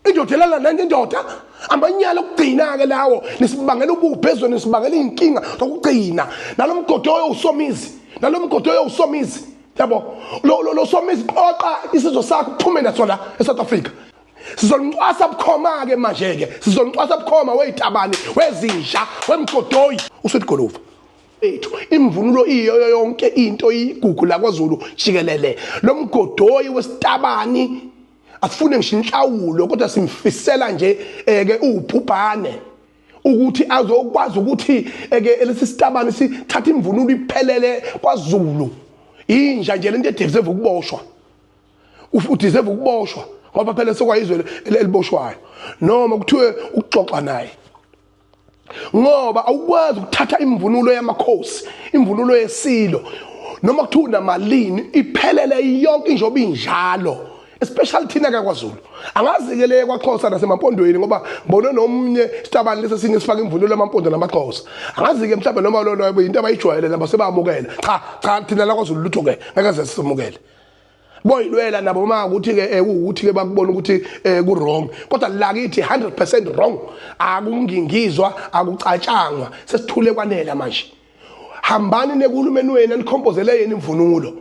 indodelana nendoda amanyala okugcina ke lawo nisibangela ubuphezulu nisibangela inkinga zokugcina nalomgodoyo usomizi nalomgodoyo usomizi yabo lo somizi qoqa isizwe sakho uphume nasona eSouth Africa sizolunqwasa bukhoma ke manje ke sizolunqwasa bukhoma weyitabani wezinja wemgodoyi usithi Golofu ethu imvunulo iyo yonke into igugu la kwaZulu jikelele lomgodoyi wesitabani asifune ngisho inhlawulo kodwa simfisela nje ke ubhubhane ukuthi azokwazi ukuthi ke lesi sitabani sithatha imvunulo iphelele kwaZulu inja nje lento edeserve ukuboshwa udeserve ukuboshwa ngoba phela sokwayizwe eliboshwayo noma kuthiwe ukuxoxa naye ngoba awukwazi ukuthatha imvunulo yamakhosi imvunulo yesilo noma kuthiwa namalini iphelele yonke injoba injalo especially thina kwaZulu angazikeleke kwaXhosa nasemampondweni ngoba ngibone nomunye sitabani lesesinye sifaka imvunulo yamampondo namaXhosa angazike mhlawumbe noma lo into abayijwayele nabo sebamukela cha thina la kwaZulu lutho ke ngeke sisemukele boyilwela nabo uma ukuthi ke ukuthi ke bakubona ukuthi ku wrong kodwa lakithi 100% wrong akungingizwa akucatshangwa sesithule kwanele manje hambani nekulumeni wena nikhompozele yena imvunulo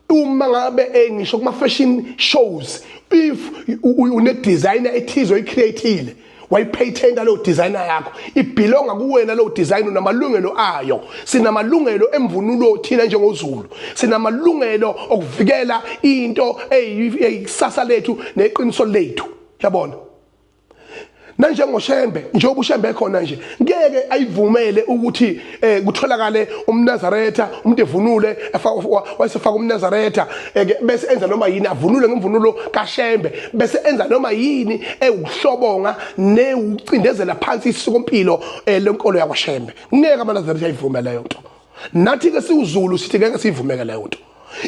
uma ngabe ngisho kuma fashion shows if une designer ethizo icreateile wayipatenta lo designer yakho ibelonga kuwena lo design unamalungelo ayo sinamalungelo emvunulo thina njengoZulu sinamalungelo okuvikela into eyisasa lethu neqiniso lethu yabona nanje ngoShembe njengoba uShembe ekhona nje ngeke ayivumele ukuthi kutholakale umNazaretha umuntu evunule wayesefaka umNazaretha bese enza noma yini avunule ngemvunulo kaShembe bese enza noma yini ewuhlobonga neucindezela phansi isikompilo lenkolo yakwaShembe ngeke amaNazaretha ayivumele leyo nto nathi ke siwuZulu sithi ngeke siyivumeke leyo nto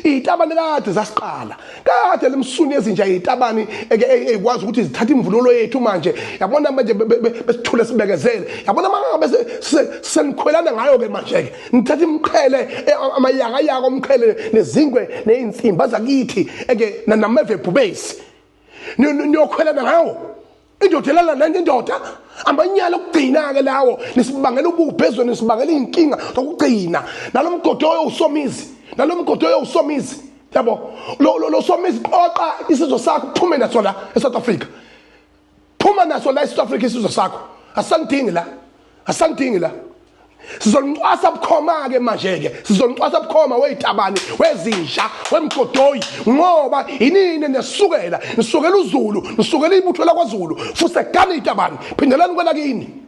itabani kade zasiqala kade lemsuni ezinja itabani ekwazi ukuthi zithatha imvunulo yethu manje yabona manje besithule sibekezele yabona manje senikhwelana ngayo ke manje ke nithatha imqhele amayaka yako umqhele nezingwe neinsimba zakithi nameve bubesi niyokhwelana ngawo indodelana nendoda amanyala okugcina ke lawo nisibangela ubuphezulu nisibangela inkinga zokugcina nalomgodoyo usomizi nalomgodoyo usomizi yabo lo somizi qoqa isizwe sakho uphume nasona eSouth Africa phuma naso la eSouth Africa isizwe sakho asandingi la sizolunqwasa bukhoma ke manje ke sizolunqwasa bukhoma weyitabani wezinja wemgodoyi ngoba inini nesukela nisukela uZulu nisukela ibutho lakwaZulu futhi gana itabani phindelani kwela kini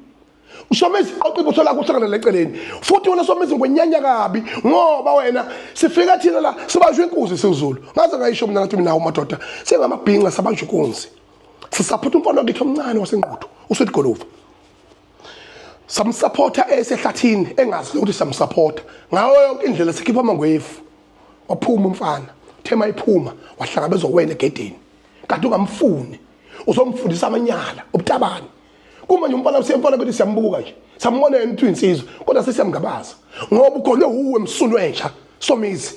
usomizi oqibutho lakho uhlangana leceleni futhi wena somizi ngwenyanya kabi ngoba wena sifika thina la sibanjwe inkunzi siZulu ngaze ngayisho mina ngathi mina umadoda sengamabhinqa sabanjwe inkunzi sisaphatha umfana wakhe omncane wasenquthu usithi Golofu samsupporta esehlathini engazi ukuthi samsupporta ngayo yonke indlela sikhipha amangwefu waphuma umfana thema iphuma wahlangabezwa wena egedini kanti ungamfuni uzomfundisa amanyala obutabani kuma nje umfana usiyemfana ukuthi siyambuka nje sambona yena uthi insizwe kodwa sesiyamgabaza ngoba ukhonwe uwe emsunu entsha somizi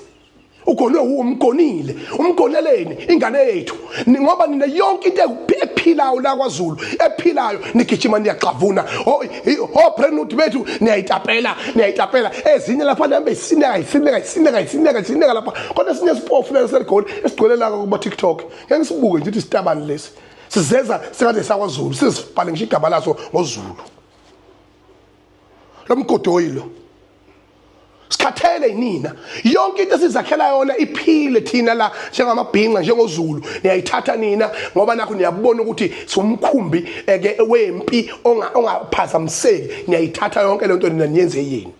ukhonwe uwe umgonile umgoneleni ingane yethu ngoba nina yonke into ephilayo la kwaZulu ephilayo nigijima niyaxavuna prenuthi bethu niyayitapela ezinye lapha nambe isineka lapha kodwa sinye sipofu la seligoli esigcolela kuba TikTok ngeke sibuke nje ukuthi sitabani lesi sizeza sekade sakwaZulu sizibhale ngisho igaba laso ngoZulu lomgodoyi lo sikhathele nina yonke into sizakhela yona iphile thina la njengamabhinqa njengoZulu niyayithatha nina ngoba nakho niyabona ukuthi somkhumbi ke wempi ongaphazamiseki niyayithatha yonke lento nina niyenze yini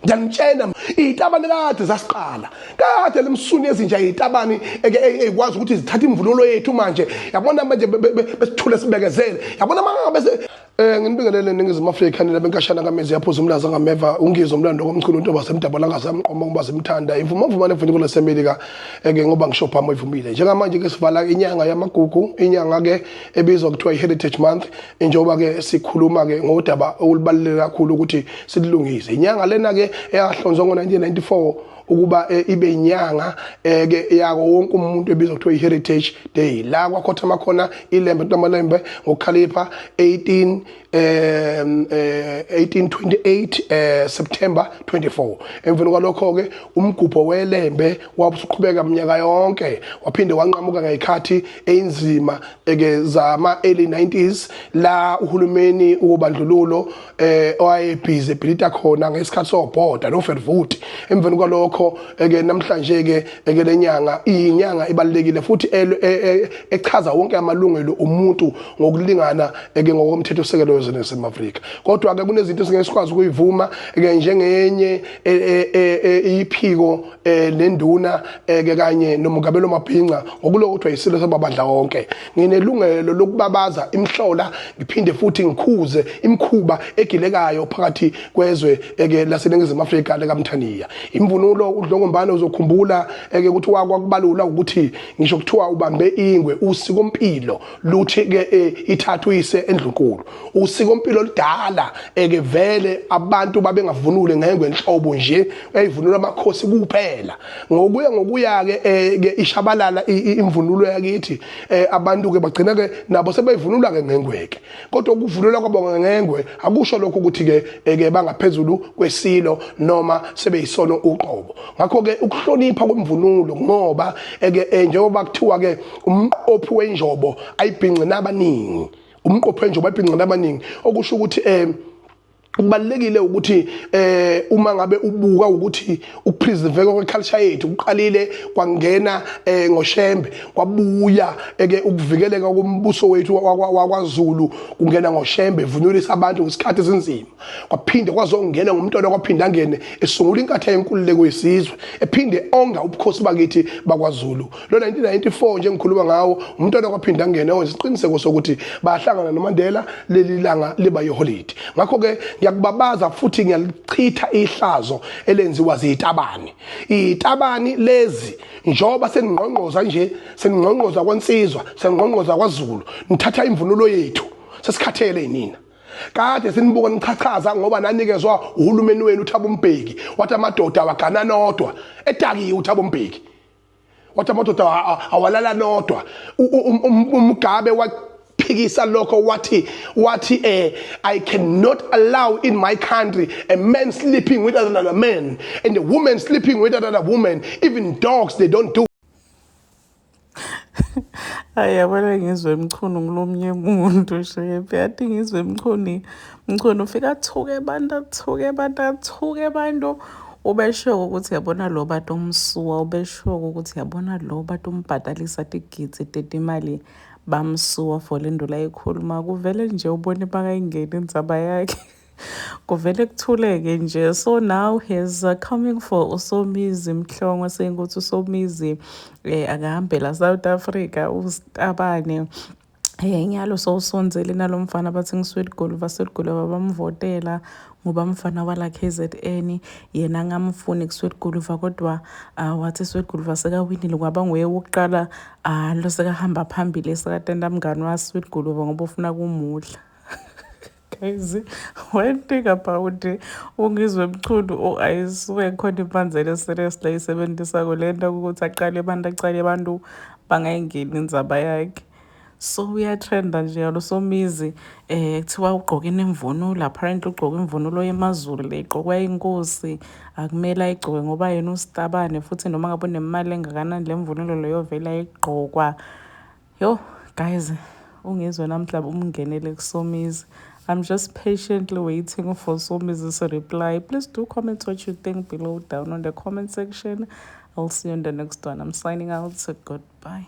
ngiyantshela itabani kade zasiqala kade lemsuni ezinja itabani ekwazi ukuthi zithatha imvunulo yethu manje yabona manje besithule sibekezele yabona manje nginibingelele ningizima Africa nina benkashana kamezi yaphuza umlaza ngameva ungizwe umlando komchilo into basemdabala ngasamqoma ngoba simthanda imvuma nevunulo laseMelika ngoba ngishopha moyivumile njengamanje ke sivala inyanga yamagugu inyanga ke ebizwa kuthiwa iHeritage Month njengoba ke sikhuluma ke ngodaba olubaluleke kakhulu ukuthi silungise inyanga lena ke eyahlonzwa ngo1994 ukuba ibe inyanga ke yako wonke umuntu ebizwa kuthiwa i-Heritage Day la kwakhotha khona ilembe Ntomalembe ngokhalipha 1828 September 24. Emveni kwalokho ke umgubho welembe wabusuqhubeka minyaka yonke waphinde wanqamuka ngekhathi einzima ke zama early 90s la uhulumeni wobandlululo owayebhizi ebhilita khona ngesikhathi sobhoda no Verwoerd. Emveni kwalokho ke namhlanje ke lenyanga iyinyanga ibalekile futhi echaza wonke amalungelo omuntu ngokulingana ke ngokomthetho osekelo weNingizimu Afrika. Kodwa ke kunezinto esingesikwazi ukuyivuma ke njengenye iphiko lenduna ke kanye nomgabelo mabhinqa ngokuloko kuthiwa isilo sababandla wonke. Nginelungelo lokubabaza imhlola ngiphinde futhi ngikhuze imkhuba egilekayo phakathi kwezwe ke laseNingizimu Afrika lekaMthaniya. Imvunulo uDlongombane uzokhumbula ke ukuthi wakwakubalula ukuthi ngisho kuthiwa ubambe ingwe usikompilo luthi ke ithathu ise endlunkulu. Usikompilo lidala ke vele abantu babengavunule ngengwe enhlobo nje eyivunula amakhosi kuphela. Ngokuya ke ishabalala imvunulo yakithi abantu ke bagcina ke nabo sebeyivunula ke ngengweke. Kodwa ukuvunula kwabo ngengwe akusho lokho ukuthi ke bangaphezulu kwesilo noma sebeyisono uqobo. Ngakho ke ukuhlonipha kwemvunulo ngoba ke njengoba kuthiwa ke umqophi wenjobo ayibhinqe nabaningi. Umqophi wenjobo ayibhinqe nabaningi okusho ukuthi kubalekile ukuthi uma ngabe ubuka ukuthi ukupreserve kweculture yethu kuqalile kwangena ngoShembe kwabuya ke ukuvikeleka kombuso wethu wakwaZulu kungena ngoShembe vunulisa abantu ngesikhathi esinzima kwaphinde kwazongena ngumntwana kwaphinda angene esungula inkatha yenkululeko yesizwe ephinde onga ubukhosi bakithi bakwaZulu lo 1994 nje ngikhuluma ngawo umntwana kwaphinda angene oyisiqiniseko sokuthi bahlangana noMandela leli langa liba yeholiday. Ngakho ke ngiyakubabaza futhi ngiyalichitha ihlazo elenziwa zitabani. Itabani lezi njoba seningqongqoza nje seningqongqoza kwansizwa seningqongqoza kwaZulu nithatha imvunulo yethu sesikhathele nina. Kade sinibuka nichachaza ngoba nanikezwa uhulumeni wenu uThabo Mbeki wathi amadoda wagana nodwa edakiwe uThabo Mbeki wathi amadoda awalala nodwa uMgabe phikisa lokho wathi I cannot allow in my country a man sleeping with another man and a woman sleeping with another woman, even dogs they don't do. Ayabona ngizwe emchunu ngilomnye umuntu shepe athi ngizwe mchunu ufika athuke abantu ubeshoko ukuthi yabona lo bantu umsuwa ubeshoko ukuthi yabona lo bantu umbhadalisa tigitsi tetimali bamsuwa for le ndula ekhuluma kuvele nje ubone bakayingeni indzaba yakhe kuvele kuthuleke nje. So now he's coming for uSomizi Mhlongo saying ukuthi uSomizi akahambe la South Africa uStabane nyalo sowusonzele nalomfana bathi ngiSweetGoluva bamvotela ngoba mfana wala KZN yena ngamfuni kuSweetGoluva kodwa wathi SweetGoluva sekawinile kwaba nguye wokuqala lo sekahamba phambili esekatenda mngani waSweetGoluva ngoba ufuna kumudla. Guys, one thing about ungizwe mchunu I swear khona impanzela seriously isebenzisa kulento ukuthi aqale abantu bangayingeni indzaba yakhe. So uyatrenda nje yalo Somizi kuthiwa ugqoke nemvunulo apparently ugqoke imvunulo yemaZulu le igqokwa inkosi akumele ayigqoke ngoba yena uStabane futhi noma ngabe nemali engakanani le mvunulo leyo vela ayigqokwa. Yo guys ungizwe namhla umngenele kuSomizi. I'm just patiently waiting for Somizi's reply. Please do comment what you think below down on the comment section. I'll see you in the next one. I'm signing out. So goodbye.